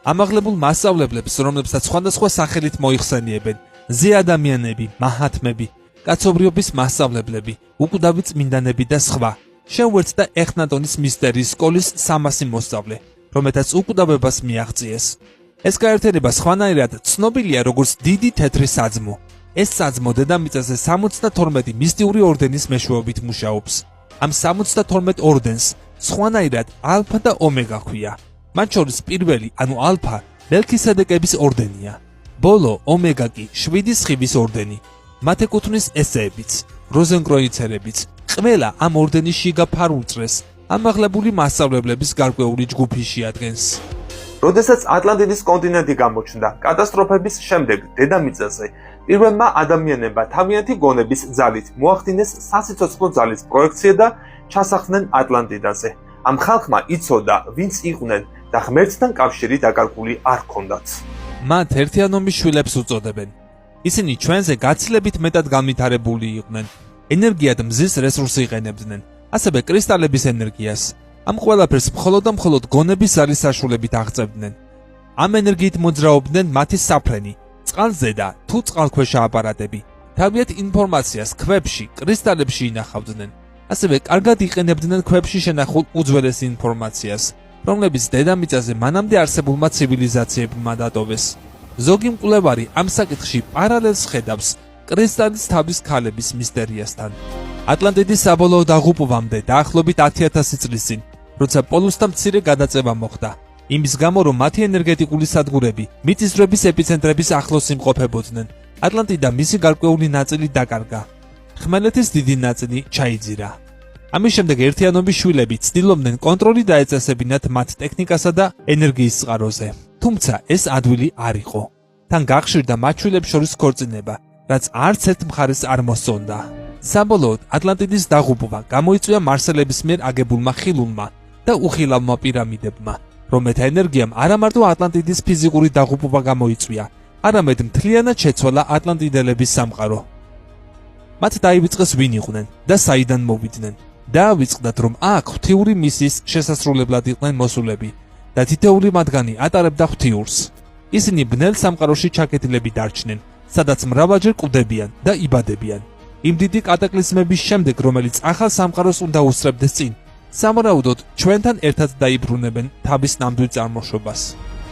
ამაღლებულ მასწავლებლებს, რომლებსაც სხვადასხვა სახელით მოიხსენიებენ, ზე ადამიანები, მაჰათმები, კაცობრიობის მასწავლებლები, უკვდავი წმინდანები და სხვა. შეუერთდა ეხნატონის მისტერიის სკოლის 300 მოსწავლე, რომელთაც უკვდავებას მიაღწიეს. ეს გაერთიანება სხვანაირად ცნობილია როგორც დიდი თეთრი საძმო. ეს საძმო დედამიწაზე 72 მისტიური ორდენის მეშვეობით მუშაობს. ამ 72 ორდენს სხვანაირად ალფა და ომეგა ჰქვია. მათ შორის პირველი, ანუ ალფა, მელქისედეკების ორდენია. ბოლო ომეგა კი 7 სხივის ორდენი. მათ ეკუთვნის ესეებიც, როზენკროიცერებიც. ყველა ამ ორდენის შიგა ფარულწრეს ამაღლებული მასწავლებლების გარკვეული ჯგუფი შეადგენს. როდესაც ატლანტიდის კონტინენტი გამოჩნდა, კატასტროფების შემდეგ დედამიწაზე პირველმა ადამიანებმა თავიანთი გონების ძალით მოახდინეს სასიცოცხლო ძალის პროექცია და ჩასახდნენ ატლანტიდაზე. ამ ხალხმა იცოდა, ვინც იყვნენ და ღმერთთან კავშირი დაკარგული არ ჰქონდათ. მათ ერთიანობის შვილებს უწოდებენ. ისინი ჩვენზე გაცილებით მეტად განვითარებული იყვნენ. ენერგიად მზის რესურსს იყენებდნენ, ასევე კრისტალების ენერგიას. ამ ყველაფერს მხოლოდ და მხოლოდ გონების ზარის საშუალებით აღწევდნენ. ამ ენერგიით მოძრაობდნენ მათი საფრენი, წყალზედა თუ წყალქვეშა აპარატები. თავიანთ ინფორმაციას ქვებში, კრისტალებში ინახავდნენ. ასევე კარგად იყენებდნენ ქვებში შენახულ უძველეს ინფორმაციას, რომლებიც დედამიწაზე მანამდე არსებულმა ცივილიზაციებმა დატოვეს. ზოგი მკვლევარი ამ საკითხში პარალელს ხედავს კრისტალის თავის ქალების მისტერიასთან. ატლანტიდის საბოლოო დაღუპვამდე დაახლოებით 10,000 წლის წინ, როცა პოლუსთა მცირე გადაწევა მოხდა, იმის გამო რომ მათი ენერგეტიკული სადგურები მიწისძვრების ეპიცენტრების ახლოს იმყოფებოდნენ, ატლანტიდა მისი გარკვეული ნაწილი დაკარგა. ხმელეთის დიდი ნაწილი ჩაიძირა. ამის შემდეგ ერთიანობის შვილები ცდილობდნენ კონტროლი დაეწესებინათ მათ ტექნიკასა და ენერგიის წყაროზე. თუმცა ეს ადვილი არ იყო. თან გახშირდა მათ შვილებს შორის ქორწინება, რაც არც ერთ მხარეს არ მოსწონდა. საბოლოოდ ატლანტიდის დაღუპვა გამოიწვია მარსელების მიერ აგებულმა ხილულმა და უხილავმა პირამიდებმა, რომელთა ენერგიამ არა მარტო ატლანტიდის ფიზიკური დაღუპვა გამოიწვია, არამედ მთლიანად შეცვალა ატლანტიდელების სამყარო. მათ დაივიწყეს ვინ იყვნენ და საიდან მოვიდნენ. დაავიწყდათ, რომ აქ ღვთიური მისიის შესასრულებლად იყვნენ მოსულები და თითოეული მათგანი ატარებდა ღვთიურს. ისინი ბნელ სამყაროში ჩაკეტილები დარჩნენ, სადაც მრავალჯერ კვდებიან და იბადებიან. იმ დიდი კატაკლიზმების შემდეგ, რომელიც ახალ სამყაროს უნდა უსწრებდეს წინ, სამრაუდოდ ჩვენთან ერთად დაიბრუნებენ თავის ნამდვილ წარმოშობას.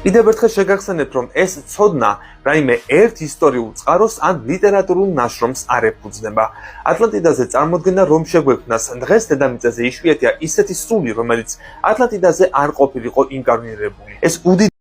კიდევ ერთხელ შეგახსენებთ, რომ ეს ცოდნა რაიმე ერთ ისტორიულ წყაროს ან ლიტერატურულ ნაშრომს არ ეფუძნება. ატლანტიდაზე წარმოდგენა რომ შეგვექმნას, დღეს დედამიწაზე იშვიათია ისეთი სული, რომელიც ატლანტიდაზე არ ყოფილიყო ინკარნირებული. ეს